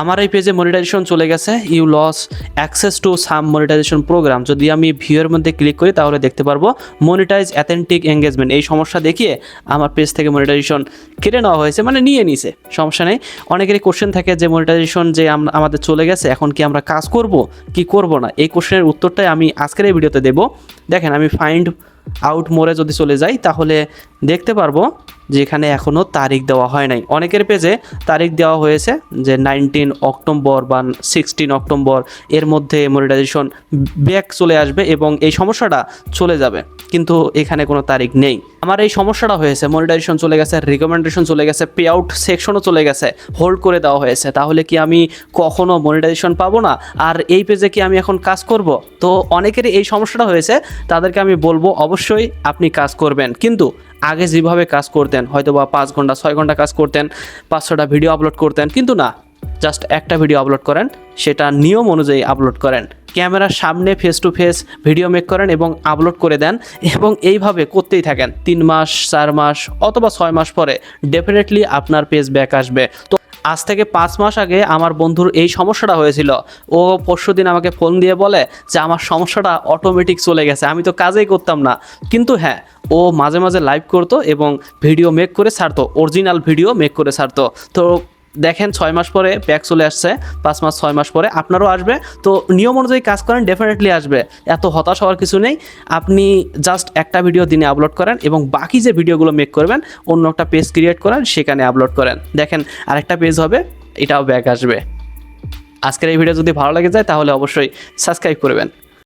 আমার এই পেজে মনিটাইজেশন চলে গেছে, you lose access to some monetisation programme. যদি আমি ভিউয়ের মধ্যে ক্লিক করি তাহলে দেখতে পারবো মনিটাইজ অ্যাথেন্টিক এঙ্গেজমেন্ট, এই সমস্যা দেখিয়ে আমার পেজ থেকে মনিটাইজেশন কেটে নেওয়া হয়েছে, মানে নিয়ে নিছে। সমস্যা নেই। অনেকেরই কোশ্চেন থাকে যে মনিটাইজেশন যে আমাদের চলে গেছে, এখন কি আমরা কাজ করব কি করব না, এই কোশ্চেনের উত্তরটাই আমি আজকের এই ভিডিওতে দেবো। দেখেন, আমি ফাইন্ড আউট মোরে যদি চলে যাই তাহলে দেখতে পারবো যে এখানে এখনও তারিখ দেওয়া হয় নাই। অনেকের পেজে তারিখ দেওয়া হয়েছে যে 19 অক্টোবর বা 16 অক্টোবর, এর মধ্যে মনিটাইজেশন ব্যাক চলে আসবে এবং এই সমস্যাটা চলে যাবে, কিন্তু এখানে কোনো তারিখ নেই। আমার এই সমস্যাটা হয়েছে, মনিটাইজেশন চলে গেছে, রিকমেন্ডেশন চলে গেছে, পে আউট সেকশনও চলে গেছে, হোল্ড করে দেওয়া হয়েছে। তাহলে কি আমি কখনো মনিটাইজেশন পাবো না? আর এই পেজে কি আমি এখন কাজ করব? তো অনেকেরই এই সমস্যাটা হয়েছে, তাদেরকে আমি বলবো অবশ্যই আপনি কাজ করবেন, কিন্তু আগে যেভাবে কাজ করতেন, হয়তো বা 5 ঘন্টা 6 ঘন্টা কাজ করতেন, 500টা ভিডিও আপলোড করতেন, কিন্তু না, জাস্ট একটা ভিডিও আপলোড করেন, সেটা নিয়ম অনুযায়ী আপলোড করেন, ক্যামেরার সামনে face to face video make করেন এবং আপলোড করে দেন, এবং এইভাবে করতেই থাকেন 3 মাস 4 মাস অথবা 6 মাস পরে ডেফিনেটলি আপনার পেজ ব্যাক আসবে। তো আজ থেকে 5 মাস আগে আমার বন্ধুর এই সমস্যাটা হয়েছিল। ও পরশুদিন আমাকে ফোন দিয়ে বলে যে আমার সমস্যাটা অটোমেটিক চলে গেছে, আমি তো কাজই করতাম না। কিন্তু হ্যাঁ, ও মাঝে মাঝে লাইভ করতো এবং ভিডিও মেক করে ছাড়তো, অরিজিনাল ভিডিও মেক করে ছাড়তো। তো দেখেন 6 মাস পরে ব্যাক চলে আসছে, 5 মাস 6 মাস পরে আপনারও আসবে। তো নিয়ম অনুযায়ী কাজ করেন, ডেফিনেটলি আসবে, এত হতাশ হওয়ার কিছু নেই। আপনি জাস্ট একটা ভিডিও দিনে আপলোড করেন এবং বাকি যে ভিডিওগুলো মেক করবেন অন্য একটা পেজ ক্রিয়েট করেন, সেখানে আপলোড করেন, দেখেন আরেকটা পেজ হবে, এটাও ব্যাক আসবে। আজকের এই ভিডিও যদি ভালো লেগে যায় তাহলে অবশ্যই সাবস্ক্রাইব করবেন।